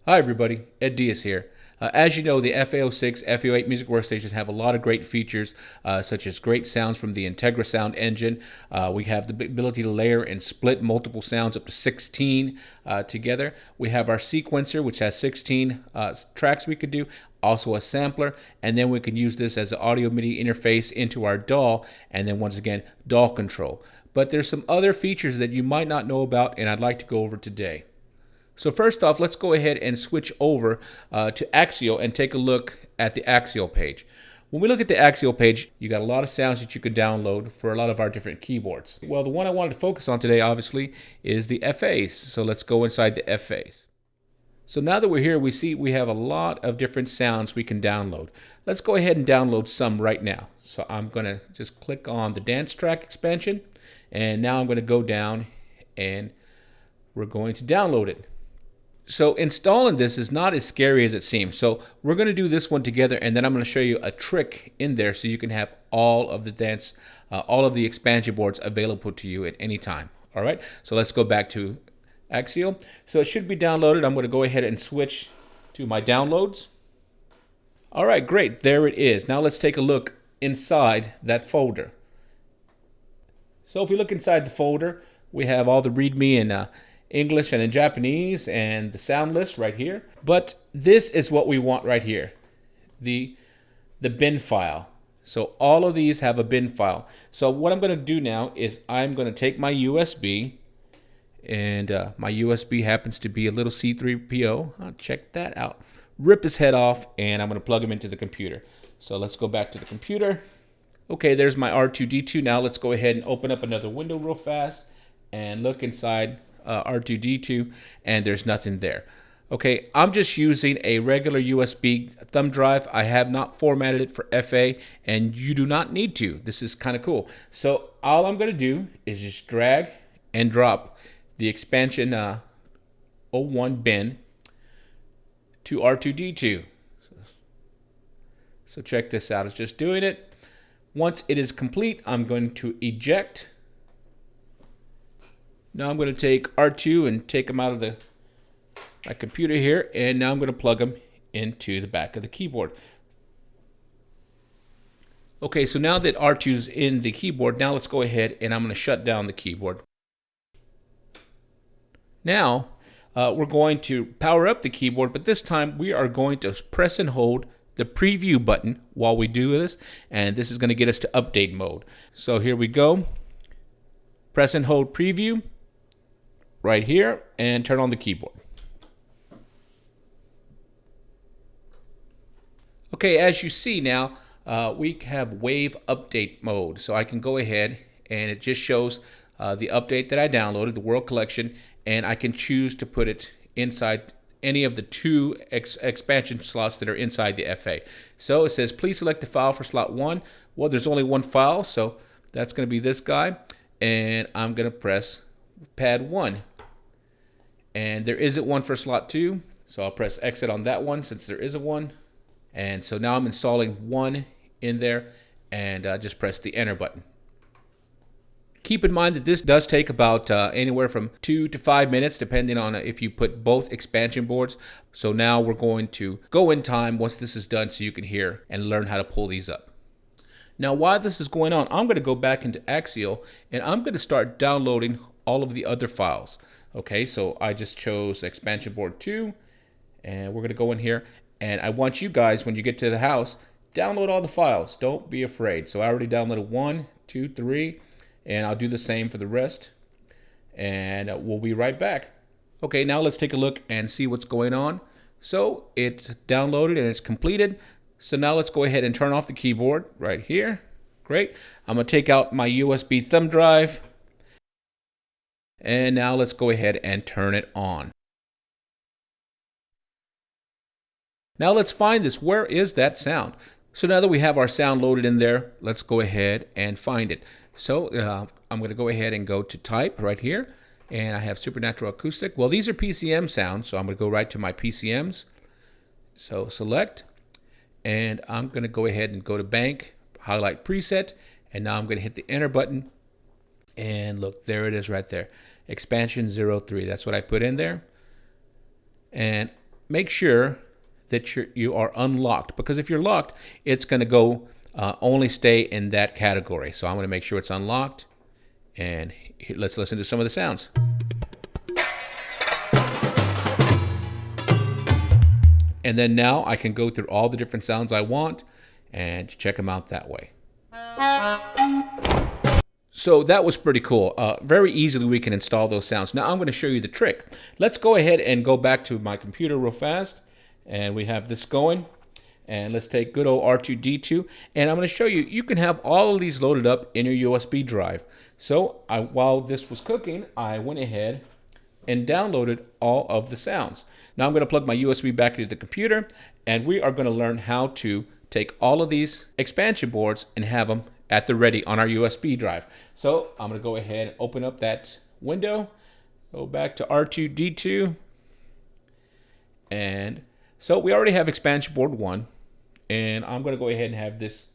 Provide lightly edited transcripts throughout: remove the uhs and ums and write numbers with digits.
Hi everybody, Diaz here. As you know, the FA-06, FA-08 music workstations have a lot of great features, such as great sounds from the Integra sound engine. We have the ability to layer and split multiple sounds up to 16 together. We have our sequencer, which has 16 tracks we could do, also a sampler, and then we can use this as an audio MIDI interface into our DAW, and then once again, DAW control. But there's some other features that you might not know about, and I'd like to go over today. So first off, let's go ahead and switch over to Axial and take a look at the Axial page. When we look at the Axial page, you got a lot of sounds that you could download for a lot of our different keyboards. Well, the one I wanted to focus on today, obviously, is the FAs. So let's go inside the FAs. So now that we're here, we see we have a lot of different sounds we can download. Let's go ahead and download some right now. So I'm going to just click on the dance track expansion, and now I'm going to go down and we're going to download it. So installing this is not as scary as it seems. So we're going to do this one together, and then I'm going to show you a trick in there so you can have all of the expansion boards available to you at any time. All right, so let's go back to Axial. So it should be downloaded. I'm going to go ahead and switch to my downloads. All right, great. There it is. Now let's take a look inside that folder. So if we look inside the folder, we have all the README and English and in Japanese and the sound list right here. But this is what we want right here, the bin file. So all of these have a bin file. So what I'm going to do now is I'm going to take my USB, and my USB happens to be a little C3PO. I'll check that out. Rip his head off, and I'm going to plug him into the computer. So let's go back to the computer. Okay, there's my R2-D2. Now let's go ahead and open up another window real fast and look inside R2-D2, and there's nothing there. Okay, I'm just using a regular USB thumb drive. I have not formatted it for FA, and you do not need to. This is kind of cool. So all I'm going to do is just drag and drop the expansion 01 bin to R2-D2. So check this out. It's just doing it. Once it is complete, I'm going to eject. Now I'm going to take R2 and take him out of my computer here, and now I'm going to plug him into the back of the keyboard. Okay, so now that R2's in the keyboard, now let's go ahead and I'm going to shut down the keyboard. Now we're going to power up the keyboard, but this time we are going to press and hold the preview button while we do this, and this is going to get us to update mode. So here we go. Press and hold preview right here and turn on the keyboard. Okay, as you see now, we have wave update mode. So I can go ahead and it just shows the update that I downloaded, the World Collection, and I can choose to put it inside any of the two expansion slots that are inside the FA. So it says, please select the file for slot 1. Well, there's only one file, so that's going to be this guy. And I'm going to press pad 1. And there isn't one for slot 2, so I'll press exit on that one since there isn't one. And so now I'm installing 1 in there, and just press the enter button. Keep in mind that this does take about anywhere from 2 to 5 minutes, depending on if you put both expansion boards. So now we're going to go in time once this is done so you can hear and learn how to pull these up. Now while this is going on, I'm going to go back into Axial, and I'm going to start downloading all of the other files. Okay, so I just chose expansion board 2, and we're going to go in here, and I want you guys, when you get to the house, download all the files. Don't be afraid. So I already downloaded 1, 2, 3, and I'll do the same for the rest, and we'll be right back. Okay, now let's take a look and see what's going on. So it's downloaded and it's completed. So now let's go ahead and turn off the keyboard right here. Great. I'm going to take out my USB thumb drive. And now let's go ahead and turn it on. Now let's find this. Where is that sound? So now that we have our sound loaded in there, let's go ahead and find it. So I'm going to go ahead and go to type right here. And I have Supernatural Acoustic. Well, these are PCM sounds, so I'm going to go right to my PCMs. So select. And I'm going to go ahead and go to bank, highlight preset. And now I'm going to hit the enter button. And look, there it is right there. Expansion 03. That's what I put in there. And make sure that you are unlocked, because if you're locked, it's going to go only stay in that category. So I'm going to make sure it's unlocked, and let's listen to some of the sounds. And then now I can go through all the different sounds I want and check them out that way. So that was pretty cool. Very easily we can install those sounds. Now I'm going to show you the trick. Let's go ahead and go back to my computer real fast. And we have this going. And let's take good old R2-D2. And I'm going to show you, you can have all of these loaded up in your USB drive. So while this was cooking, I went ahead and downloaded all of the sounds. Now I'm going to plug my USB back into the computer, and we are going to learn how to take all of these expansion boards and have them at the ready on our USB drive. So I'm going to go ahead and open up that window, go back to R2-D2, and so we already have expansion board 1, and I'm going to go ahead and have this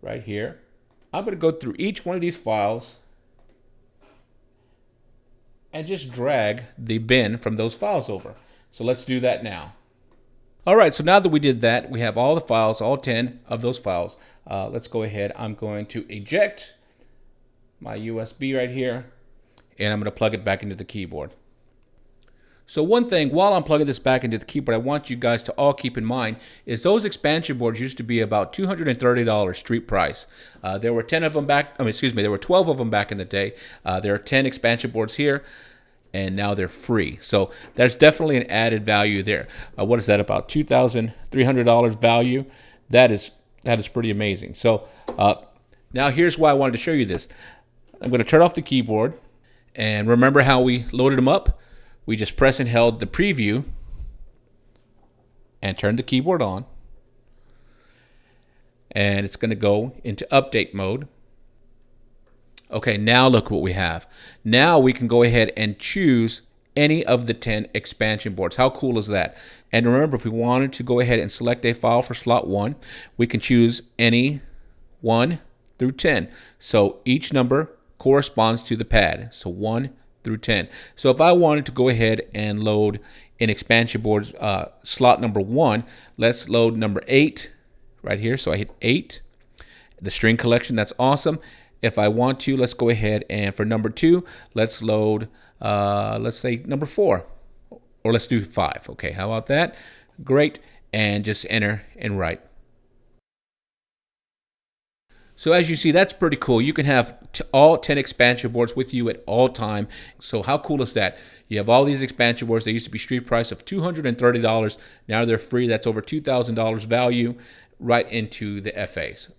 right here. I'm going to go through each one of these files and just drag the bin from those files over. So let's do that now. All right, so now that we did that, we have all the files, all 10 of those files. Let's go ahead. I'm going to eject my USB right here, and I'm going to plug it back into the keyboard. So one thing, while I'm plugging this back into the keyboard, I want you guys to all keep in mind is those expansion boards used to be about $230 street price. There were 10 of them back, there were 12 of them back in the day. There are 10 expansion boards here, and now they're free. So there's definitely an added value there. What is that, about $2,300 value? That is pretty amazing. So now here's why I wanted to show you this. I'm going to turn off the keyboard, and remember how we loaded them up? We just press and held the preview and turn the keyboard on, and it's going to go into update mode. Okay, now look what we have. Now we can go ahead and choose any of the 10 expansion boards. How cool is that? And remember, if we wanted to go ahead and select a file for slot 1, we can choose any 1 through 10. So each number corresponds to the pad. So 1 through 10. So if I wanted to go ahead and load in expansion boards slot number 1, let's load number 8 right here. So I hit 8. The string collection, that's awesome. If I want to, let's go ahead and for number 2, let's load, let's say number 4, or let's do 5. Okay, how about that? Great. And just enter and write. So as you see, that's pretty cool. You can have all 10 expansion boards with you at all time. So how cool is that? You have all these expansion boards. They used to be street price of $230. Now they're free. That's over $2,000 value right into the FAs.